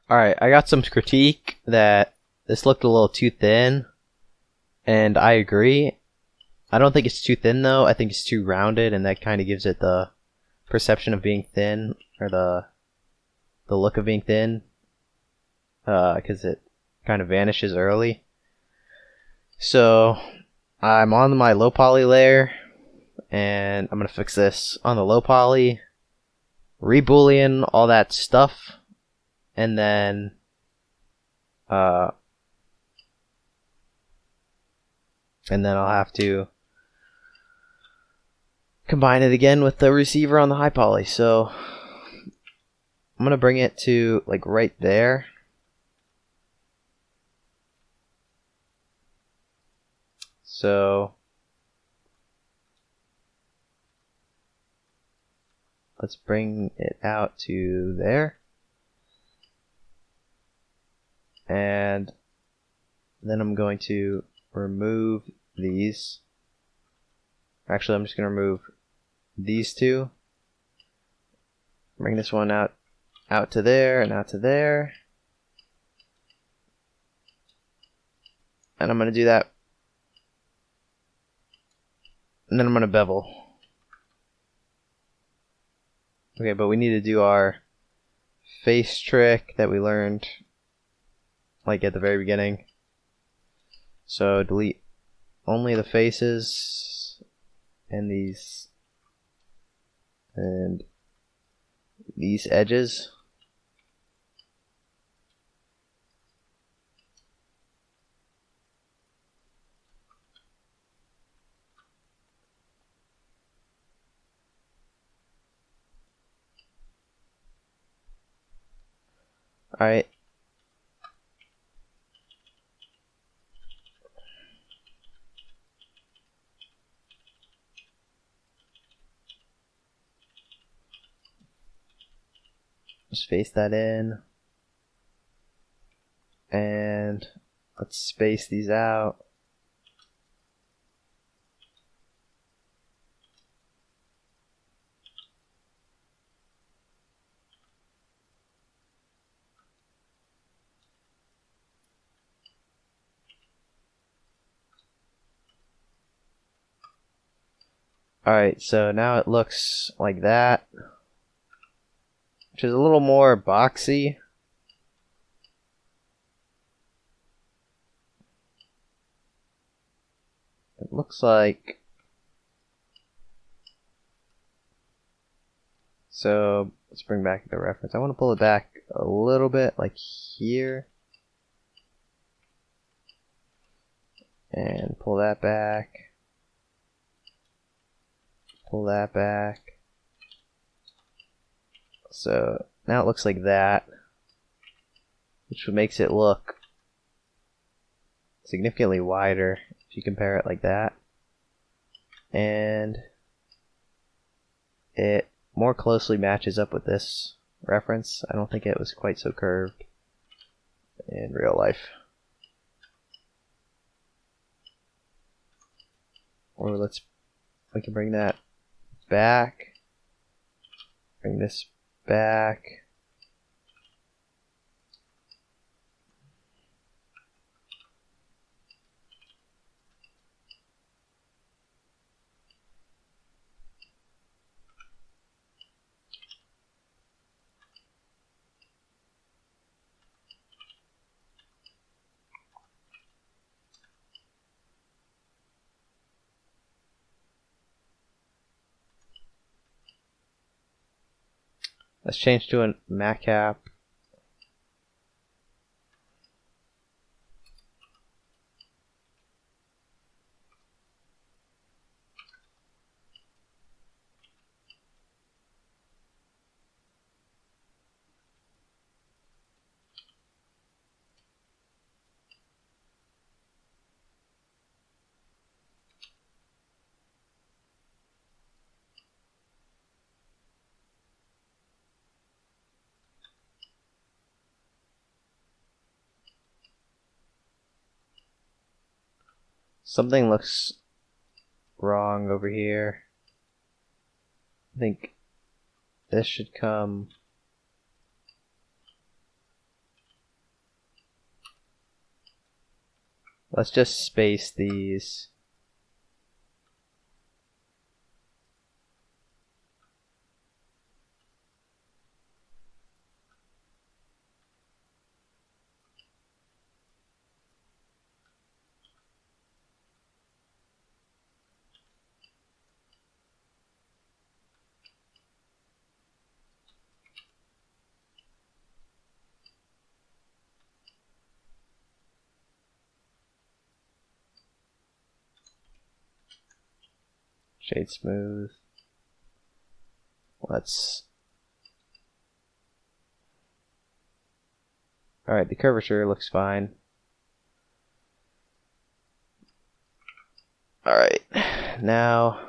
Alright, I got some critique that this looked a little too thin, and I agree. I don't think it's too thin though, I think it's too rounded, and that kind of gives it the perception of being thin, or the look of being thin, because it kind of vanishes early. So, I'm on my low poly layer, and I'm going to fix this on the low poly, re-boolean all that stuff, and then I'll have to combine it again with the receiver on the high poly. So I'm gonna bring it to like right there. So let's bring it out to there. And then I'm going to remove these. Actually, I'm just going to remove these two. Bring this one out to there and out to there. And I'm going to do that. And then I'm going to bevel. Okay, but we need to do our face trick that we learned like at the very beginning. So delete only the faces and these edges. Alright. Just space that in. And let's space these out. Alright, so now it looks like that, which is a little more boxy. It looks like, so let's bring back the reference. I want to pull it back a little bit, like here, and pull that back. Pull that back. So now it looks like that, which makes it look significantly wider if you compare it like that. And it more closely matches up with this reference. I don't think it was quite so curved in real life. Or we can bring that back, bring this back, let's change to a macap. Something looks wrong over here. I think this should come Let's just space these. Shade smooth. Let's... Alright, the curvature looks fine. Alright, now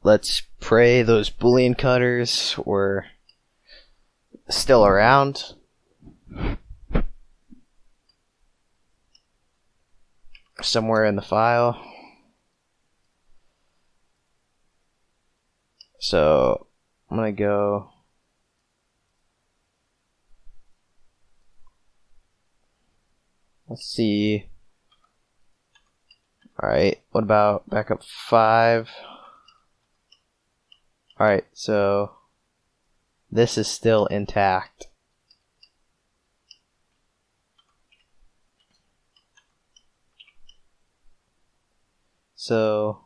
let's pray those Boolean cutters were still around. Somewhere in the file. So I'm gonna go let's see. Alright, what about backup 5? Alright, so this is still intact. So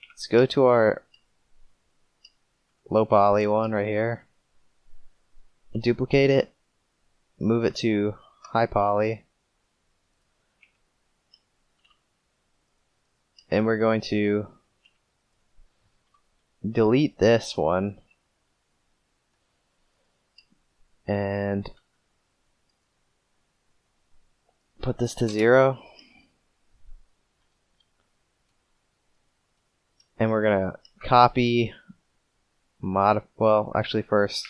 let's go to our low poly one right here, duplicate it, move it to high poly, and we're going to delete this one and put this to 0, and we're gonna copy well, actually first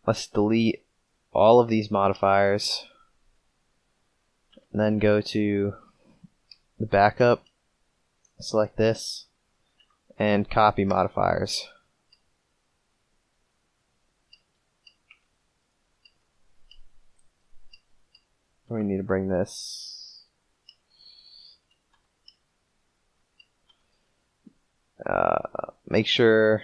let's delete all of these modifiers and then go to the backup, select this, and copy modifiers. We need to bring this make sure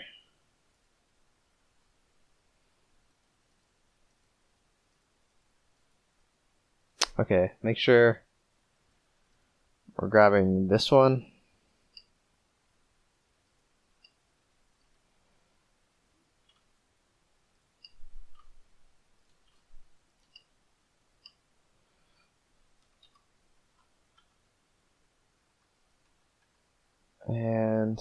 make sure we're grabbing this one and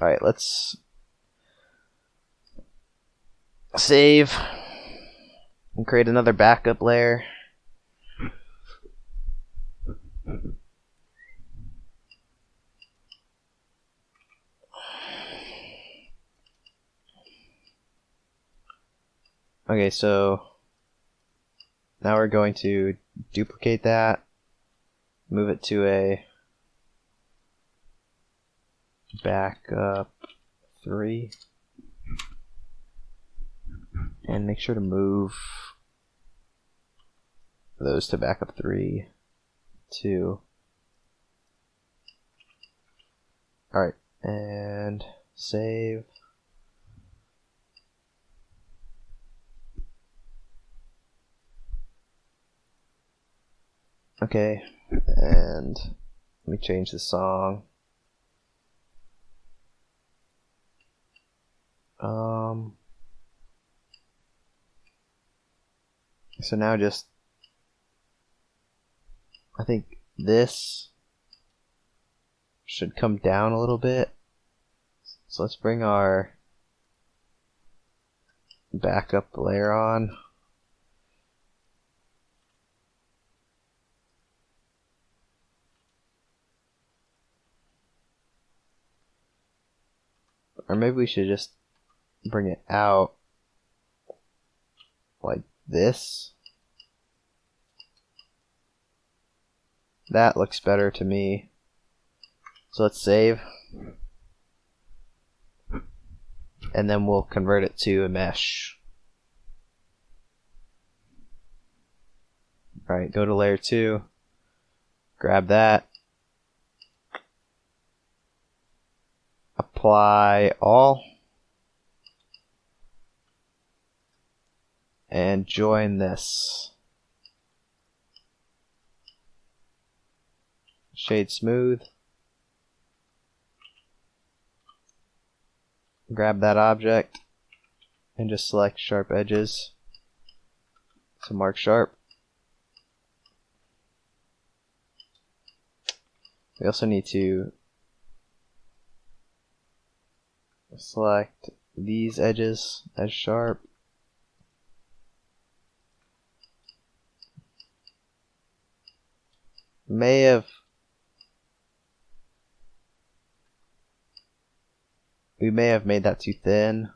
alright, let's save and create another backup layer. Okay, so now we're going to duplicate that, move it to a backup 3, and make sure to move those to backup 3, 2. Alright, and save. Okay, and let me change the song. So now just, I think this should come down a little bit. So let's bring our backup layer on. Or maybe we should just bring it out like this. That looks better to me. So let's save. And then we'll convert it to a mesh. Alright, go to layer 2. Grab that. Apply all. And join this. Shade smooth. Grab that object and just select sharp edges. So mark sharp. We also need to select these edges as sharp. We may have made that too thin.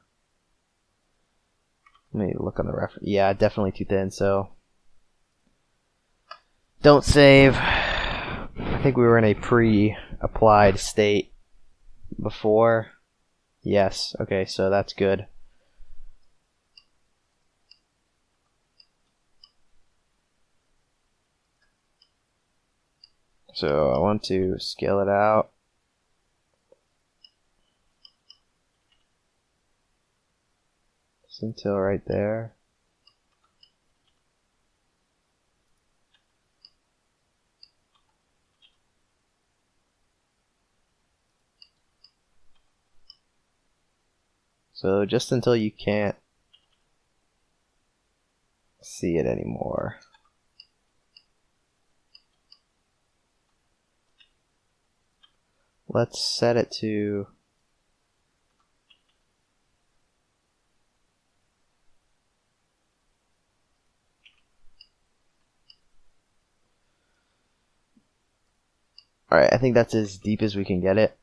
Let me look on the reference. Yeah, definitely too thin, so don't save. I think we were in a pre-applied state before. Yes, okay, so that's good. So I want to scale it out. Just until right there. So just until you can't see it anymore. Let's set it to alright, I think that's as deep as we can get it.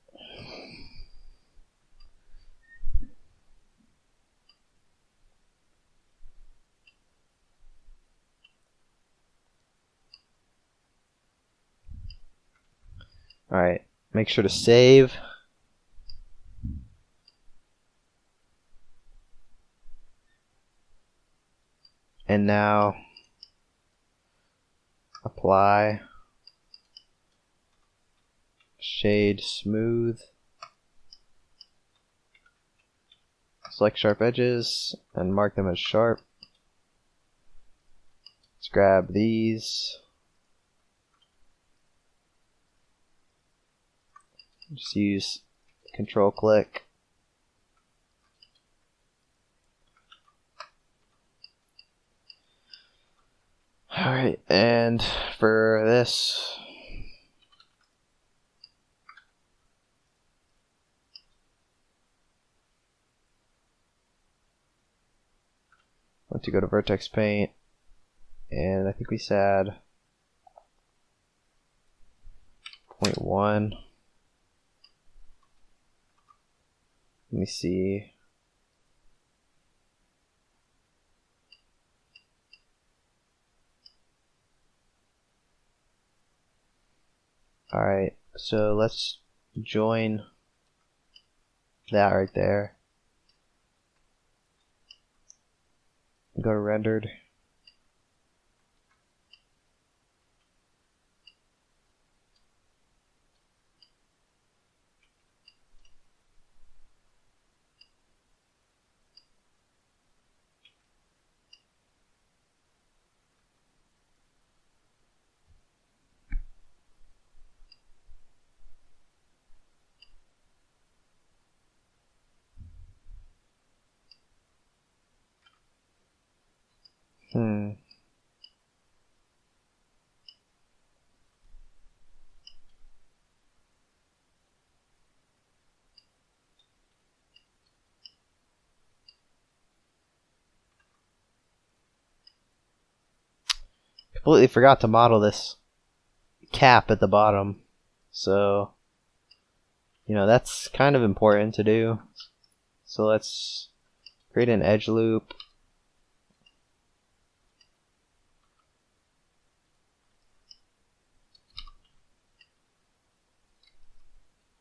Alright, make sure to save. And now apply shade smooth. Select sharp edges and mark them as sharp. Let's grab these. Just use control click. Alright, and for this, I want to go to vertex paint, and I think we said 0.1. Let me see. Alright, so let's join that right there. Go to rendered. Completely forgot to model this cap at the bottom, so that's kind of important to do. So let's create an edge loop.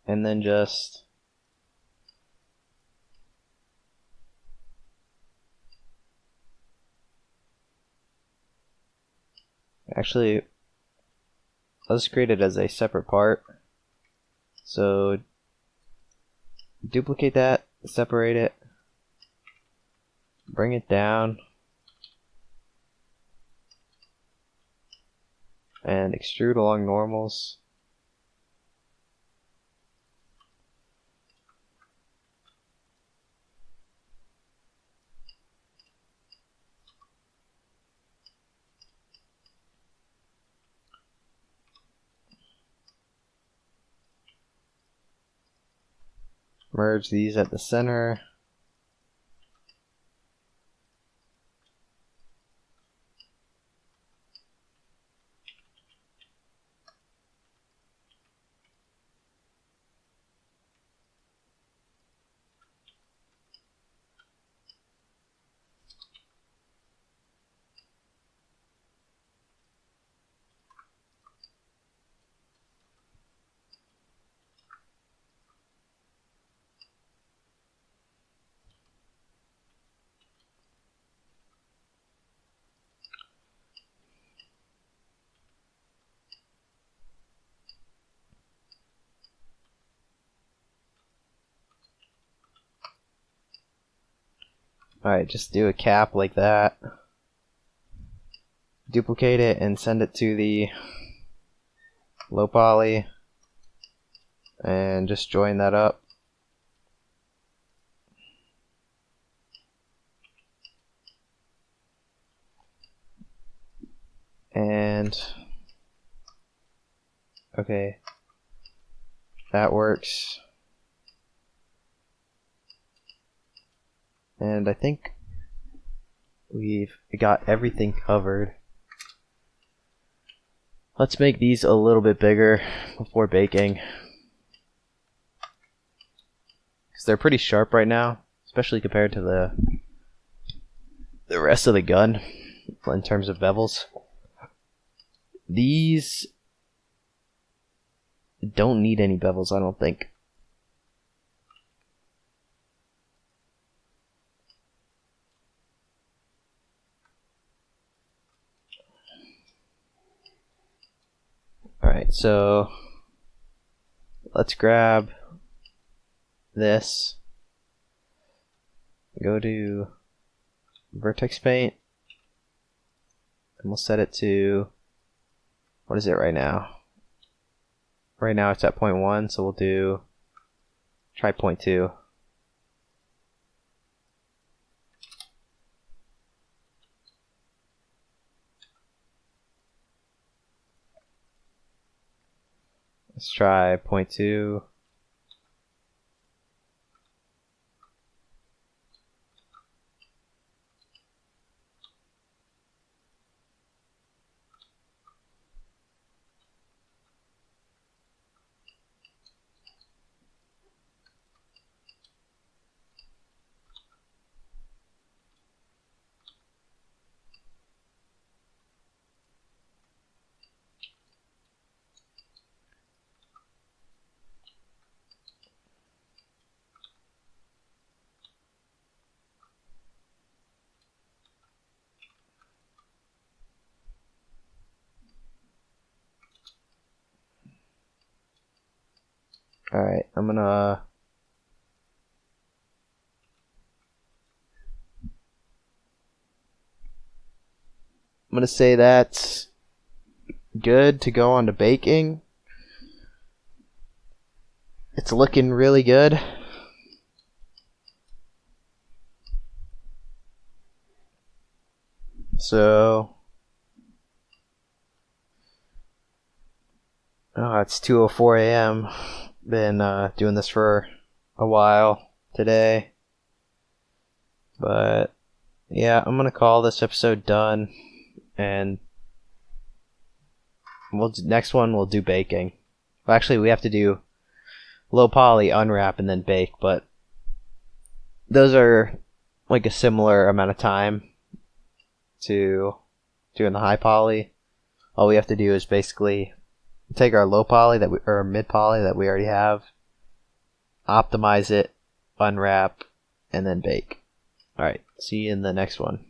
and then just actually let's create it as a separate part. So duplicate that, separate it, bring it down, and extrude along normals. Merge these at the center. Alright, just do a cap like that. Duplicate it and send it to the low poly. And just join that up. And okay, that works. And I think we've got everything covered. Let's make these a little bit bigger before baking, because they're pretty sharp right now, especially compared to the rest of the gun in terms of bevels. These don't need any bevels, I don't think. Alright, so let's grab this, go to vertex paint, and we'll set it to, what is it right now? Right now it's at 0.1, so we'll try 0.2. Let's try 0.2. Alright, I'm gonna say that's good to go on to baking. It's looking really good. So it's 2:04 a.m. Been doing this for a while today, but yeah, I'm gonna call this episode done, and next one we'll do baking. Well, actually, we have to do low poly, unwrap, and then bake, but those are like a similar amount of time to doing the high poly. All we have to do is basically take our low poly or mid poly that we already have, optimize it, unwrap, and then bake. Alright, see you in the next one.